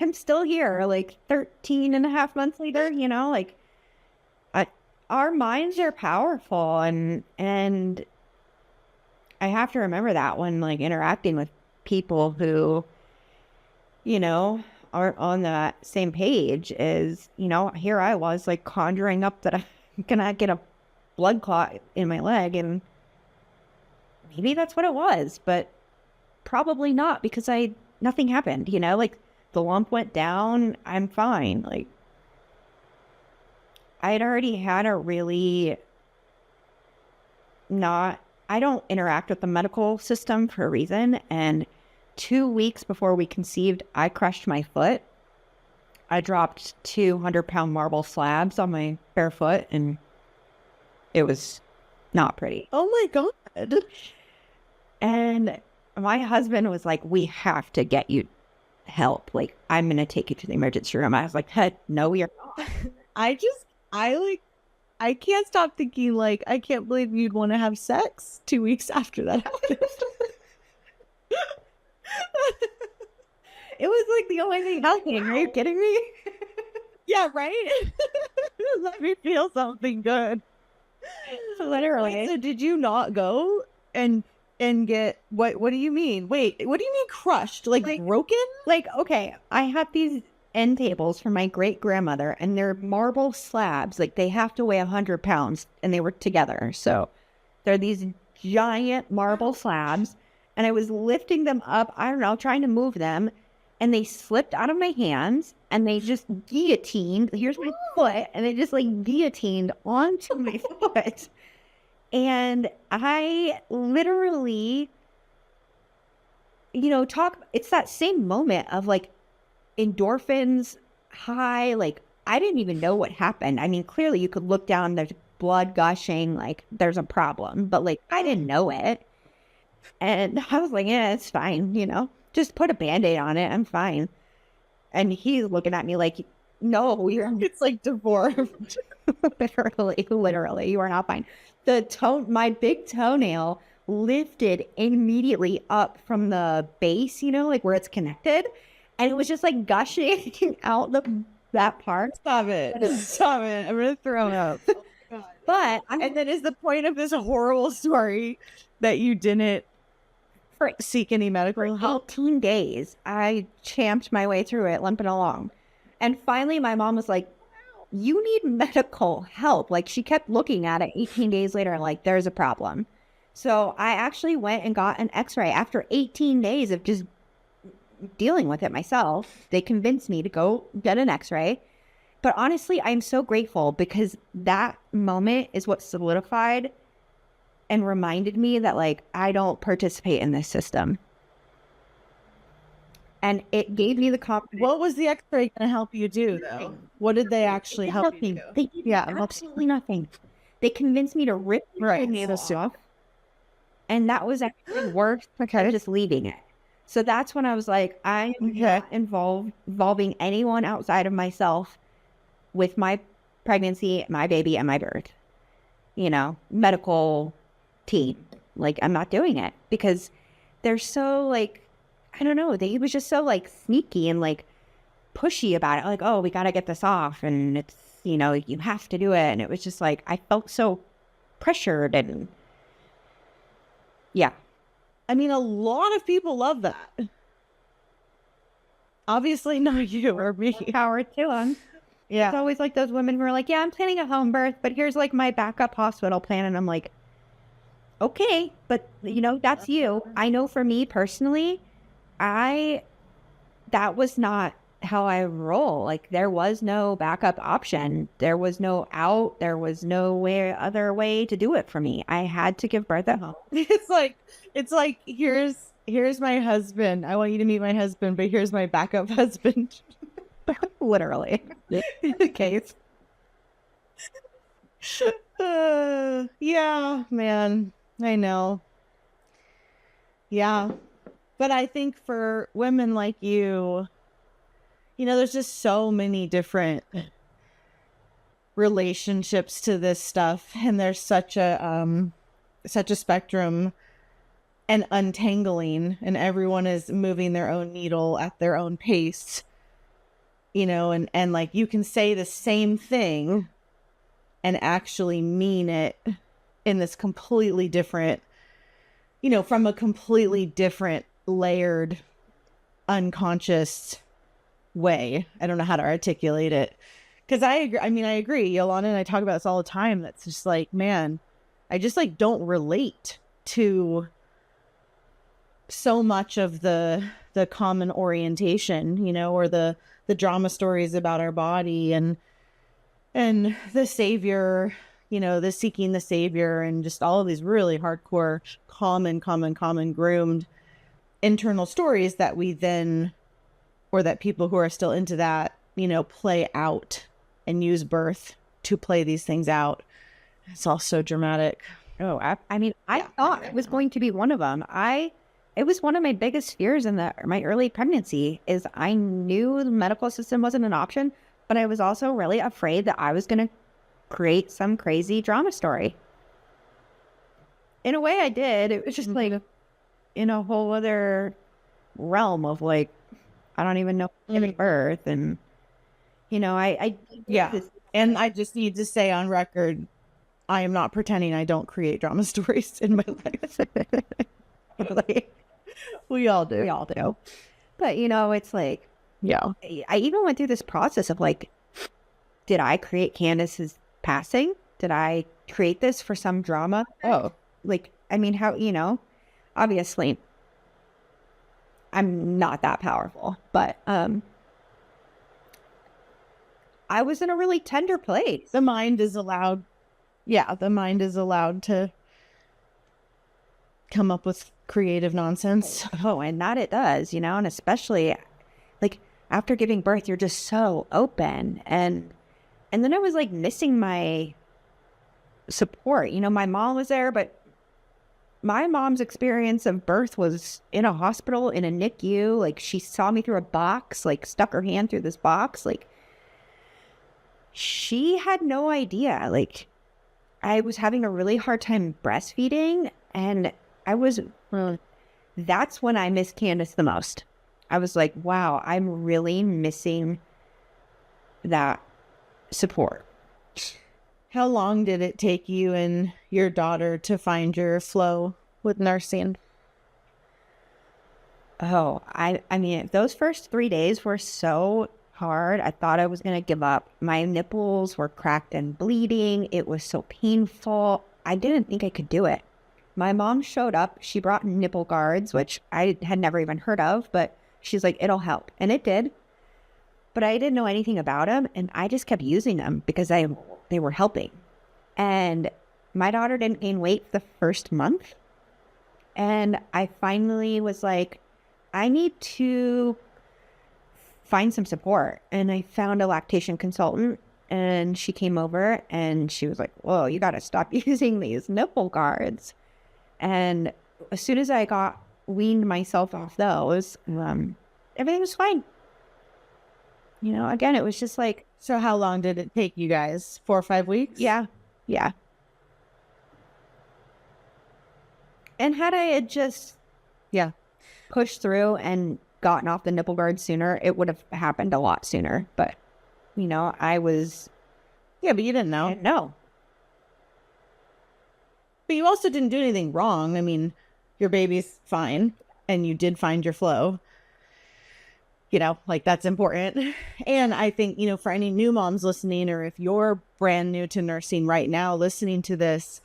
I'm still here, like 13 and a half months later, you know, like, our minds are powerful, and I have to remember that when like interacting with people who, you know, aren't on the same page. Is, you know, here I was like conjuring up that I'm gonna get a blood clot in my leg, and maybe that's what it was, but probably not, because nothing happened, you know, like the lump went down. I'm fine. Like I had already had a really not, I don't interact with the medical system for a reason. And 2 weeks before we conceived, I crushed my foot. I dropped 200-pound marble slabs on my bare foot, and it was not pretty. Oh my God. And my husband was like, we have to get you help. Like, I'm going to take you to the emergency room. I was like, hey, no, you're not. I can't stop thinking, like, I can't believe you'd want to have sex 2 weeks after that happened. It was like the only thing helping. Are you kidding me? Yeah, right? Let me feel something good. Literally. Wait, so did you not go and get, what do you mean? Wait, what do you mean crushed? Like broken? Like, okay, I had these end tables from my great grandmother, and they're marble slabs. Like, they have to weigh 100 pounds, and they were together. So they're these giant marble slabs, and I was lifting them up, I don't know, trying to move them, and they slipped out of my hands, and they just guillotined. Here's my foot, and they just like guillotined onto my foot. And I literally, you know, it's that same moment of like endorphins high. Like, I didn't even know what happened. I mean, clearly you could look down, there's blood gushing, like there's a problem, but like I didn't know it. And I was like, yeah, it's fine, you know, just put a Band-Aid on it, I'm fine. And he's looking at me like, no, It's like deformed. literally, you are not fine. My big toenail lifted immediately up from the base, you know, like where it's connected. And it was just like gushing out that part. Stop it. Stop it. I'm going to throw up. Oh my God. And then is the point of this horrible story that you didn't seek any medical help? 18 days, I champed my way through it, limping along. And finally, my mom was like, you need medical help. Like, she kept looking at it 18 days later, like, there's a problem. So I actually went and got an x-ray after 18 days of just dealing with it myself. They convinced me to go get an x-ray. But honestly, I'm so grateful, because that moment is what solidified and reminded me that, like, I don't participate in this system. And it gave me the confidence. What was the x-ray going to help you do, though? What did they actually help you do? They did absolutely nothing. They convinced me to rip my nails off. And that was actually worse than just leaving it. So that's when I was like, I am not involving anyone outside of myself with my pregnancy, my baby, and my birth. You know, medical team. Like, I'm not doing it, because they're so, like, I don't know, he was just so like sneaky and like pushy about it. Like, oh, we got to get this off, and it's, you know, you have to do it. And it was just like, I felt so pressured. And yeah. I mean, a lot of people love that. Obviously not you or me. Power to them. Yeah. It's always like those women who are like, yeah, I'm planning a home birth, but here's like my backup hospital plan. And I'm like, okay, but you know, that's you. I know for me personally, that was not how I roll. Like, there was no backup option. There was no out. There was no other way to do it for me. I had to give birth at home. It's like, here's my husband. I want you to meet my husband, but here's my backup husband. Literally. The case. Yeah, man. I know. Yeah. But I think for women like you, you know, there's just so many different relationships to this stuff, and there's such a spectrum and untangling, and everyone is moving their own needle at their own pace, you know, and like, you can say the same thing and actually mean it in this completely different, you know, from a completely different layered unconscious way. I don't know how to articulate it, because I agree. I mean, I agree. Yolanda and I talk about this all the time. That's just like, man, I just like don't relate to so much of the common orientation, you know, or the drama stories about our body and the savior, you know, the seeking the savior, and just all of these really hardcore, common groomed internal stories that we then, or that people who are still into that, you know, play out and use birth to play these things out. It's all so dramatic. Oh, I mean, I thought it was going to be one of them. It was one of my biggest fears in my early pregnancy is I knew the medical system wasn't an option, but I was also really afraid that I was going to create some crazy drama story. In a way I did. It was just like in a whole other realm of like, I don't even know giving birth. And, you know, yeah. And I just need to say on record, I am not pretending I don't create drama stories in my life. Like, we all do. We all do. But, you know, it's like, yeah. I even went through this process of like, did I create Candace's passing? Did I create this for some drama? Oh, like, I mean, how, you know, obviously I'm not that powerful, but I was in a really tender place. The mind is allowed. Yeah, the mind is allowed to come up with creative nonsense. Oh, and that it does, you know, and especially like after giving birth, you're just so open. And then I was like missing my support. You know, my mom was there, but my mom's experience of birth was in a hospital, in a NICU. Like she saw me through a box, like stuck her hand through this box. Like she had no idea. Like I was having a really hard time breastfeeding, and that's when I missed Candace the most. I was like, wow, I'm really missing that support. How long did it take you and your daughter to find your flow with nursing? Oh, I mean, those first 3 days were so hard. I thought I was going to give up. My nipples were cracked and bleeding. It was so painful. I didn't think I could do it. My mom showed up. She brought nipple guards, which I had never even heard of, but she's like, it'll help. And it did. But I didn't know anything about them, and I just kept using them because they were helping. And my daughter didn't gain weight the first month. And I finally was like, I need to find some support. And I found a lactation consultant, and she came over and she was like, whoa, you got to stop using these nipple guards. And as soon as I got weaned myself off those, everything was fine. You know, again, it was just like. So how long did it take you guys? 4 or 5 weeks? Yeah. Yeah. And had I had just pushed through and gotten off the nipple guard sooner, it would have happened a lot sooner. But, you know, I was. Yeah, but you didn't know. I didn't know. But you also didn't do anything wrong. I mean, your baby's fine and you did find your flow. You know, like that's important. And I think, you know, for any new moms listening, or if you're brand new to nursing right now, listening to this,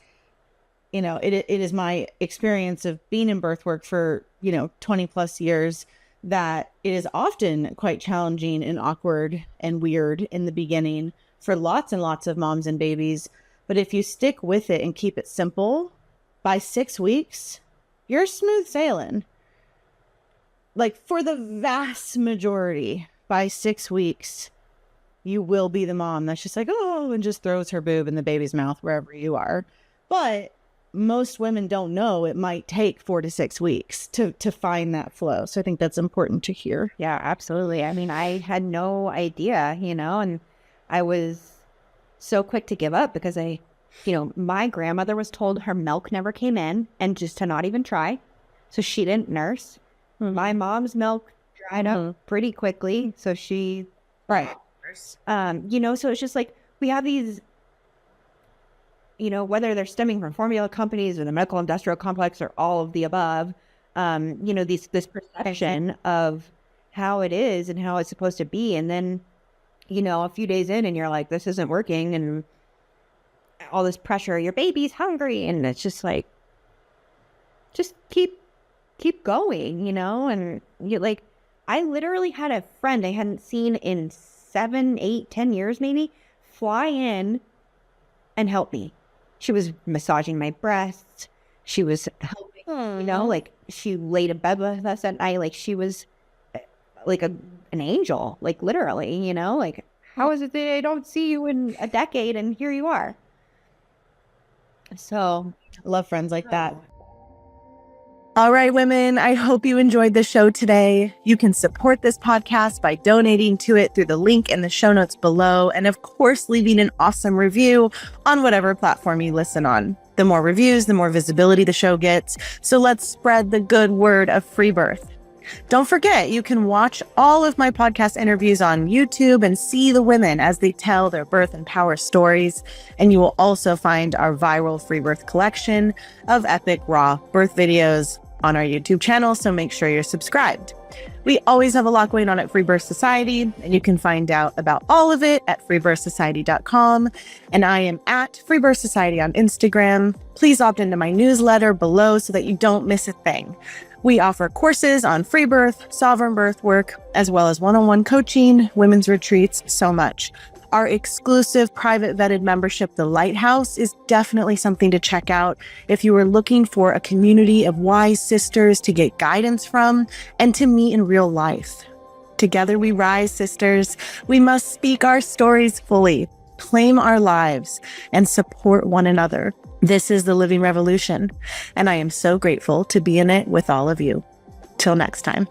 you know, it is my experience of being in birth work for, you know, 20 plus years, that it is often quite challenging and awkward and weird in the beginning for lots and lots of moms and babies. But if you stick with it and keep it simple, by 6 weeks, you're smooth sailing. Like for the vast majority, by 6 weeks, you will be the mom that's just like, oh, and just throws her boob in the baby's mouth wherever you are. But most women don't know it might take 4 to 6 weeks to find that flow. So I think that's important to hear. Yeah, absolutely. I mean, I had no idea, you know, and I was so quick to give up because my grandmother was told her milk never came in and just to not even try. So she didn't nurse. Mm-hmm. My mom's milk dried up pretty quickly. So she, right. You know, so it's just like, we have these, you know, whether they're stemming from formula companies or the medical industrial complex or all of the above, you know, this perception of how it is and how it's supposed to be. And then, you know, a few days in and you're like, this isn't working, and all this pressure, your baby's hungry. And it's just like, just keep keep going, you know? And you like, I literally had a friend I hadn't seen in 7, 8, 10 years maybe fly in and help me. She was massaging my breasts. She was helping, you know, like she laid in bed with us at night. Like she was like an angel, like literally, you know, like how is it that I don't see you in a decade and here you are? So I love friends like that. All right, women, I hope you enjoyed the show today. You can support this podcast by donating to it through the link in the show notes below. And of course, leaving an awesome review on whatever platform you listen on. The more reviews, the more visibility the show gets. So let's spread the good word of Freebirth. Don't forget, you can watch all of my podcast interviews on YouTube and see the women as they tell their birth and power stories. And you will also find our viral Freebirth collection of epic raw birth videos on our YouTube channel, so make sure you're subscribed. We always have a lot going on at Freebirth Society, and you can find out about all of it at freebirthsociety.com. And I am at Freebirth Society on Instagram. Please opt into my newsletter below so that you don't miss a thing. We offer courses on free birth, sovereign birth work, as well as one-on-one coaching, women's retreats, so much. Our exclusive private vetted membership, The Lighthouse, is definitely something to check out if you are looking for a community of wise sisters to get guidance from and to meet in real life. Together we rise, sisters. We must speak our stories fully, claim our lives, and support one another. This is the living revolution, and I am so grateful to be in it with all of you. Till next time.